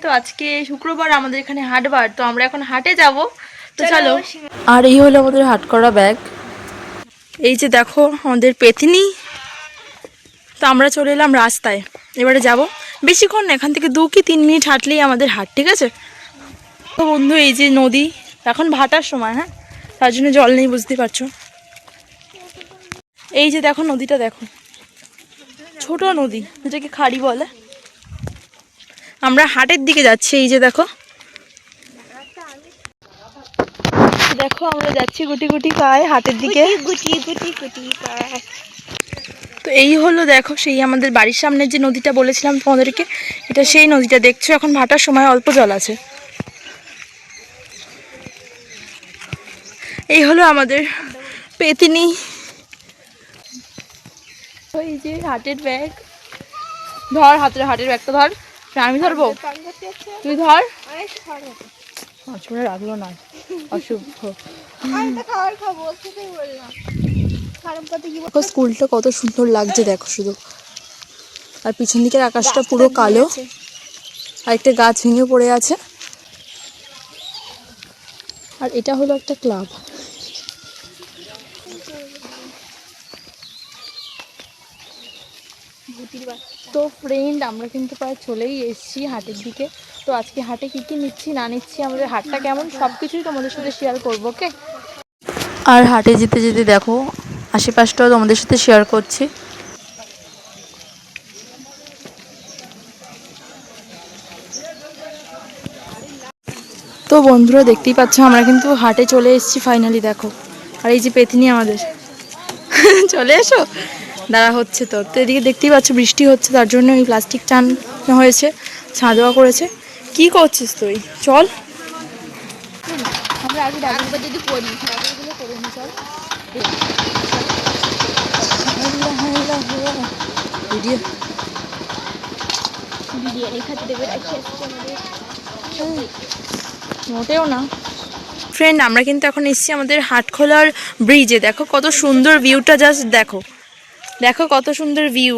তো আজকে শুক্রবার আমাদের এখানে হাটবার, তো আমরা এখন হাটে যাব। তো চলো। আর এই হলো আমাদের হাট করা ব্যাগ। এই যে দেখো আমাদের পেতনি। তো আমরা চলে এলাম রাস্তায়, এবারে যাব। বেশিক্ষণ না, এখান থেকে 2 কি 3 মিনিট হাঁটলেই আমাদের হাট, ঠিক আছে? তো বন্ধু এই যে নদী, এখন ভাটার সময়, হ্যাঁ, তার জন্য জল নেই, বুঝতেই পারছো। এই যে দেখো নদীটা দেখো, ছোট নদী, যেটাকে খাড়ি বলে। আমরা হাটের দিকে যাচ্ছি, এই যে দেখো দেখো আমরা যাচ্ছি গুটি গুটি পায়ে হাটের দিকে। তো এই হলো দেখো সেই আমাদের বাড়ির সামনের যে নদীটা বলেছিলাম তোমাদেরকে, এটা সেই নদীটা। দেখছো এখন ভাটার সময় অল্প জল আছে। এই হলো আমাদের পেতনি। ওই যে হাটের ব্যাগ ধর, হাটের ব্যাগটা ধর। আমি ধরবো, তুই ধর। রাখলো না, অশুভ। স্কুলটা কত সুন্দর লাগছে দেখো শুধু, আর পিছন দিকের আকাশটা পুরো কালো, আর একটা গাছ ভেঙে পড়ে আছে। আর এটা হলো একটা ক্লাব। তো ফ্রেন্ড, আমরা কিন্তু প্রায় চলেই এসেছি হাটের দিকে। তো আজকে হাটে কি কি নিচ্ছি না নিচ্ছি, আমাদের হাটটা কেমন, সব কিছুই তোমাদের সাথে শেয়ার করবো, ওকে? আর হাটে যেতে যেতে দেখো আশেপাশটাও তোমাদের সাথে শেয়ার করছি। তো বন্ধুরা দেখতেই পাচ্ছ আমরা কিন্তু হাটে চলে এসেছি ফাইনালি, দেখো। আর এই যে পেতনি আমাদের চলে এসো, দাঁড়া হচ্ছে। তো এদিকে দেখতেই পাচ্ছ বৃষ্টি হচ্ছে, তার জন্য এই প্লাস্টিক চান হয়েছে, ছাদোয়া করেছে। কি করছিস তুই? চল আমরা আগে ডাকগুলো যদি করি, ডাকগুলো করে নি, চল। মোটেও না ফ্রেন্ড, আমরা কিন্তু এখন এসেছি আমাদের হাটখোলার ব্রিজে। দেখো কত সুন্দর ভিউটা, জাস্ট দেখো, দেখো কত সুন্দর ভিউ।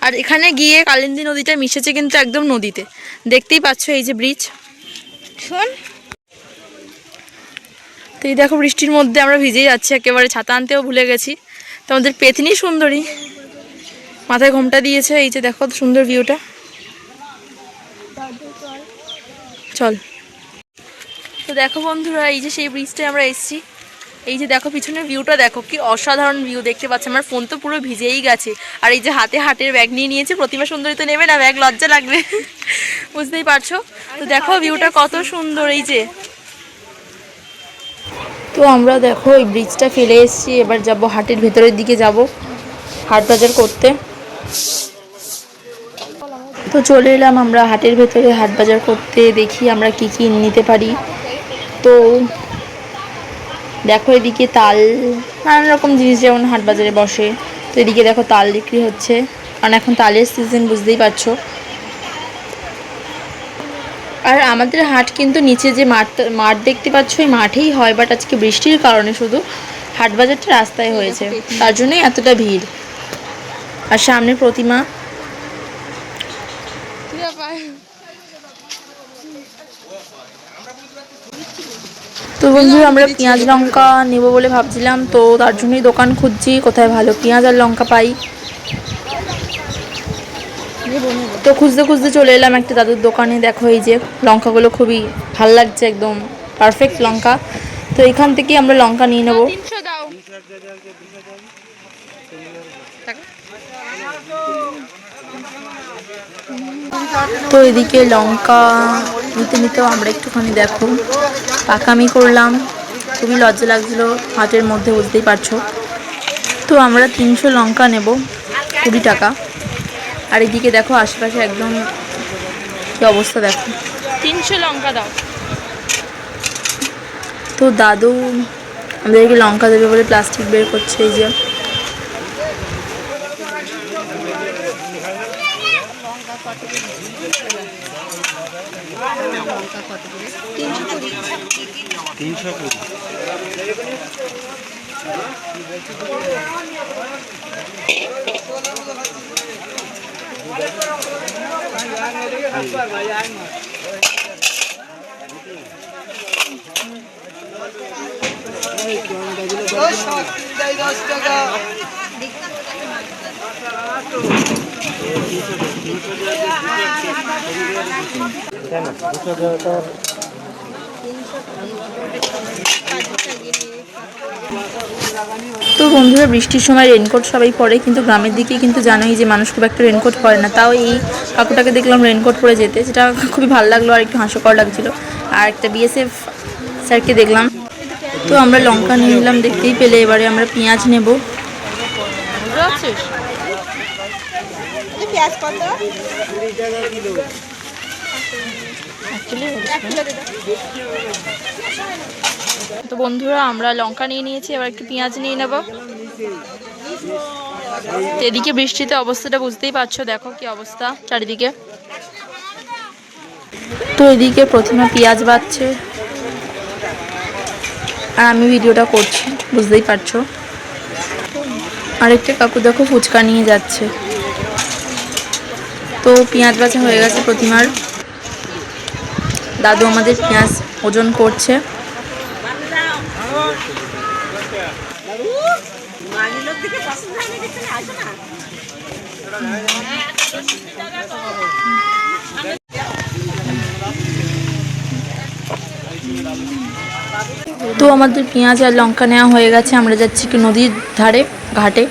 আর এখানে গিয়ে কালিন্দী নদীটা মিশেছে কিন্তু একদম নদীতে, দেখতেই পাচ্ছ এই যে ব্রিজ। শোন, তো এই দেখো বৃষ্টির মধ্যে আমরা ভিজেই যাচ্ছি একেবারে, ছাতা আনতেও ভুলে গেছি। তো আমাদের পেতনি সুন্দরী মাথায় ঘোমটা দিয়েছে, এই যে দেখো কত সুন্দর ভিউটা। চল। তো দেখো বন্ধুরা, এই যে সেই ব্রিজটায় আমরা এসেছি। এই যে দেখো পিছনের ভিউটা দেখো, কি অসাধারণ ভিউ দেখতে পাচ্ছি। আমার ফোন তো পুরো ভিজেই গেছে। আর এই যে হাতে হাটের ব্যাগ নিয়ে নিয়েছে, প্রতিমা সুন্দরী তো নেবে না, ব্যাগ লজ্জা লাগবে বুঝতেই পারছো। তো দেখো ভিউটা কত সুন্দর, এই যে। তো আমরা দেখো এই ব্রিজটা ফেলে এসেছি, এবার যাব হাটের ভেতরের দিকে, যাব হাট বাজার করতে। তো চলে এলাম আমরা হাটের ভেতরে হাট বাজার করতে, দেখি আমরা কি কি নিতে পারি। তো দেখো এদিকে তাল, নানান রকম জিনিস যেমন হাট বাজারে বসে। তো এদিকে দেখো তাল বিক্রি হচ্ছে, কারণ এখন তালের সিজন, বুঝতেই পারছো। আর আমাদের হাট কিন্তু নিচে যে মাঠ দেখতে পাচ্ছ, এই মাঠেই হয়, বাট আজকে বৃষ্টির কারণে শুধু হাট বাজারটা রাস্তায় হয়েছে, তার জন্যই এতটা ভিড়। আর সামনে প্রতিমা। তো বন্ধুরা আমরা পেঁয়াজ লঙ্কা নেব বলে ভাবছিলাম, তো তার জন্যই দোকান খুঁজছি কোথায় ভালো পেঁয়াজ আর লঙ্কা পাই। তো খুঁজতে খুঁজতে চলে এলাম একটা দাদুর দোকানে। দেখো এই যে লঙ্কাগুলো খুবই ভাল লাগছে, একদম পারফেক্ট লঙ্কা। তো এখান থেকে আমরা লঙ্কা নিয়ে নেব। তো এদিকে লঙ্কা নিতে নিতেও আমরা একটুখানি দেখো পাকামি করলাম, খুবই লজ্জা লাগছিলো হাটের মধ্যে, বুঝতেই পারছো। তো আমরা 300 লঙ্কা নেব, 20 টাকা। আর এদিকে দেখো আশেপাশে একদম কি অবস্থা, দেখো 300 লঙ্কা দাও। তো দাদু আমাদেরকে লঙ্কা দেবে বলে প্লাস্টিক বের করছে, এই যে। তো বন্ধুরা, বৃষ্টির সময় রেনকোট সবাই পরে, কিন্তু গ্রামের দিকে কিন্তু জানোই যে মানুষ খুব একটা রেনকোট পরে না। তাও এই কাকুটাকে দেখলাম রেনকোট পরে যেতে, যেটা খুবই ভালো লাগলো আর একটু হাস্যকর লাগছিল। আর একটা বিএসএফ স্যারকে দেখলাম। তো আমরা লঙ্কা নিয়ে নিলাম দেখতেই পেলে। এবারে আমরা পেঁয়াজ নেব। তো বন্ধুরা, আমরা লঙ্কা নিয়ে নিয়েছি, এবার একটু পেঁয়াজ নিয়ে নেব। এদিকে বৃষ্টিতে অবস্থাটা বুঝতেই পারছো, দেখো কি অবস্থা চারিদিকে। তো এদিকে প্রথমে পেঁয়াজ বাচ্ছে আর আমি ভিডিওটা করছি, বুঝতেই পারছো। আরেকটা কাকু দেখো ফুচকা নিয়ে যাচ্ছে। তো পেঁয়াজ বাছা হয়ে গেছে প্রতিমার। দাদু আমাদের পেঁয়াজ ওজন করছে। তো আমাদের পেঁয়াজ আর লঙ্কা নেওয়া হয়ে গেছে। আমরা যাচ্ছি একটু নদীর ধারে, ঘাটে।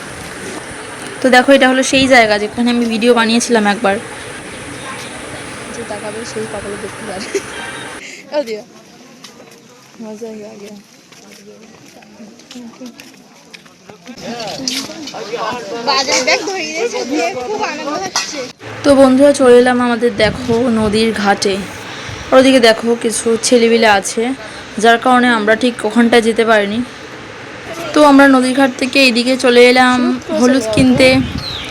তো দেখো, এটা হলো সেই জায়গা যেখানে আমি ভিডিও বানিয়েছিলাম একবার। যে তাকাবে সেই কপালে দেখতে পারে। তো বন্ধুরা, চলে এলাম আমাদের দেখো নদীর ঘাটে। ওদিকে দেখো কিছু ছেলেপিলে আছে, যার কারণে আমরা ঠিক ওখানটায় যেতে পারিনি। তো আমরা নদীর ঘাট থেকে এইদিকে চলে এলাম হলুদ কিনতে,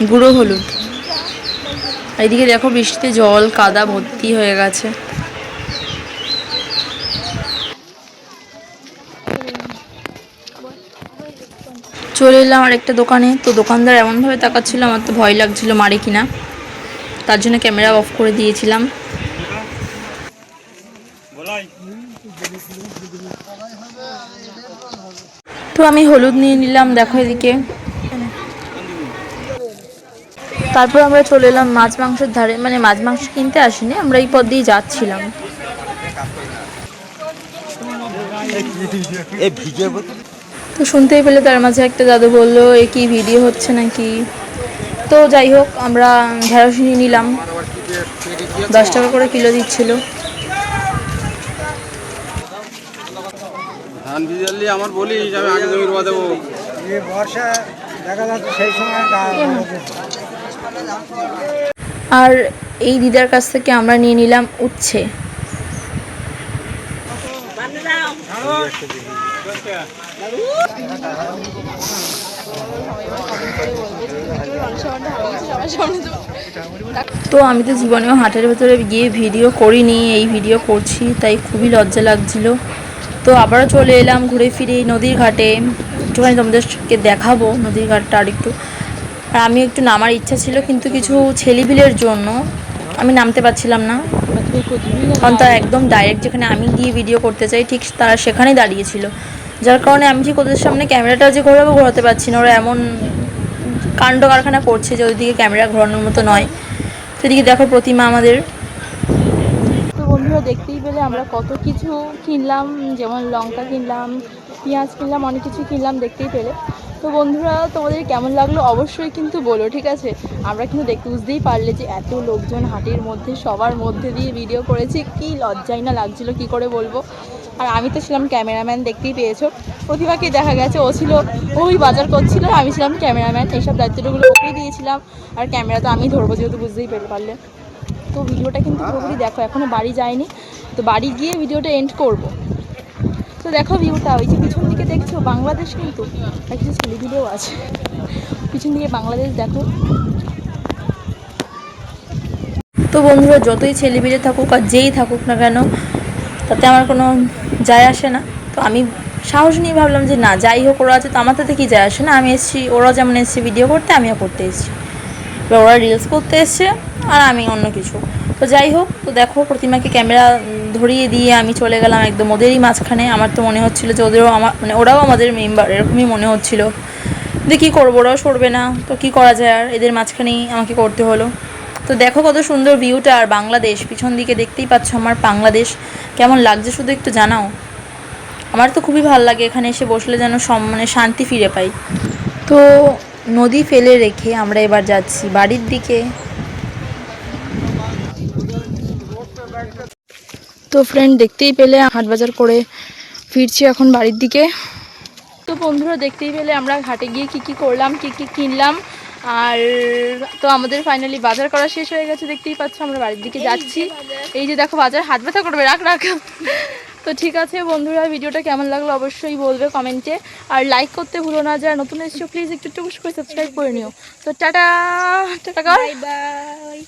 গুঁড়ো হলুদ। এইদিকে দেখো বৃষ্টিতে জল কাদা ভর্তি হয়ে গেছে। চলে এলাম আর একটা দোকানে। তো দোকানদার এমনভাবে তাকাচ্ছিল, আমার তো ভয় লাগছিল মারে কিনা, তার জন্য ক্যামেরা অফ করে দিয়েছিলাম। তো আমি হলুদ নিয়ে নিলাম, দেখো এদিকে। তারপর আমরা চলে এলাম মাছ মাংসের ধারে, মানে মাছ মাংস কিনতে আসিনি, আমরা এই পথ দিয়ে যাচ্ছিলাম। তো শুনতেই পেলে তার মাঝে একটা দাদু বললো, এ কি ভিডিও হচ্ছে নাকি। তো যাই হোক, আমরা ঢেঁড়স নিয়ে নিলাম, 10 টাকা করে কিলো দিচ্ছিল। ধান ভিজালি আমার বলিস, আমি আগে জমি রোয়া দেবো। বর্ষা দেখা যাচ্ছে সেই সময়। আর এই দিদার কাছ থেকে আমরা নিয়ে নিলাম উচ্ছে। তো আমি তো জীবনেও হাটের ভেতরে গিয়ে ভিডিও করিনি, এই ভিডিও করছি, তাই খুবই লজ্জা লাগছিল। তো আবারও চলে এলাম ঘুরে ফিরে নদীর ঘাটে, একটুখানি তোমাদেরকে দেখাবো নদীর ঘাটটা আর একটু। আর আমি একটু নামার ইচ্ছা ছিল, কিন্তু কিছু ছেলেপিলের জন্য আমি নামতে পারছিলাম না। কারণ তারা একদম ডাইরেক্ট যেখানে আমি গিয়ে ভিডিও করতে চাই ঠিক তারা সেখানেই দাঁড়িয়েছিল, যার কারণে আমি ঠিক ওদের সামনে ক্যামেরাটা যে ঘোরাতে পারছি না। ওরা এমন কাণ্ড কারখানা করছে যে ওইদিকে ক্যামেরা ঘোরানোর মতো নয়। তো এদিকে দেখো প্রতিমা আমাদের। তো বন্ধুরা, দেখতেই পেলে আমরা কত কিছু কিনলাম, যেমন লঙ্কা কিনলাম, পেঁয়াজ কিনলাম, অনেক কিছু কিনলাম দেখতেই পেলে। তো বন্ধুরা, তোমাদের কেমন লাগলো অবশ্যই কিন্তু বলো, ঠিক আছে। আমরা কিন্তু দেখতে বুঝতেই পারলে যে এত লোকজন হাটের মধ্যে, সবার মধ্যে দিয়ে ভিডিও করেছি, কি লজ্জাই না লাগছিল, কি করে বলবো। আর আমি তো ছিলাম ক্যামেরাম্যান, দেখতেই পেয়েছো। প্রতিভাকে দেখা গেছে ও ছিল, ওই বাজার করছিল, আমি ছিলাম ক্যামেরাম্যান, এইসব দায়িত্বগুলো ওকেই দিয়েছিলাম। আর ক্যামেরা তো আমি ধরবো, যেহেতু বুঝতেই পারলে। তো ভিডিওটা কিন্তু পুরোপুরি দেখো, এখনও বাড়ি যায়নি, তো বাড়ি গিয়ে ভিডিওটা এন্ড করব। তো দেখো ভিউটা, ওই যে পিছন দিকে দেখছো বাংলাদেশ, কিন্তু আর কিছু ছেলেপিলেও আছে পিছন দিকে, বাংলাদেশ দেখো। তো বন্ধুরা, যতই ছেলেপিলে থাকুক আর যেই থাকুক না কেন, তাতে আমার কোনো যায় আসে না। তো আমি সাহস নিয়ে ভাবলাম যে না, যাই হোক ওরা আছে, তো আমার তাতে কি যায় আসে না। আমি এসেছি, ওরা যেমন এসেছে ভিডিও করতে, আমিও করতে এসেছি। এবার ওরা রিলস করতে এসছে আর আমি অন্য কিছু। তো যাই হোক, তো দেখো প্রতিমাকে ক্যামেরা ধরিয়ে দিয়ে আমি চলে গেলাম একদম ওদেরই মাঝখানে। আমার তো মনে হচ্ছিলো যে ওদেরও আমার মানে ওরাও আমাদের মেম্বার, এরকমই মনে হচ্ছিলো। দিয়ে কী করবো, ওরাও সরবে না, তো কী করা যায় আর, এদের মাঝখানেই আমাকে করতে হলো। তো দেখো কত সুন্দর ভিউটা, আর বাংলাদেশ পিছন দিকে দেখতেই পাচ্ছ আমার বাংলাদেশ। কেমন লাগছে শুধু একটু জানাও। আমার তো খুবই ভালো লাগে এখানে এসে বসলে, যেন মানে শান্তি ফিরে পাই। তো নদী ফেলে রেখে আমরা এবার যাচ্ছি বাড়ির দিকে। তো ফ্রেন্ড দেখতেই পেলে হাট বাজার করে ফিরছি এখন বাড়ির দিকে। তো বন্ধুরা দেখতেই পেলে আমরা হাটে গিয়ে কি কি করলাম, কি কি কিনলাম। আর তো আমাদের ফাইনালি বাজার করা শেষ হয়ে গেছে, দেখতেই পাচ্ছ আমরা বাড়ির দিকে যাচ্ছি। এই যে দেখো বাজার, হাত ব্যথা করবে, রাখ রাখ। তো ঠিক আছে বন্ধুরা, ভিডিওটা কেমন লাগলো অবশ্যই বলবে কমেন্টে, আর লাইক করতে ভুলো না। যারা নতুন এসেছো প্লিজ একটু করে সাবস্ক্রাইব করে নিও। তো টাটা টাটা, বাই বাই।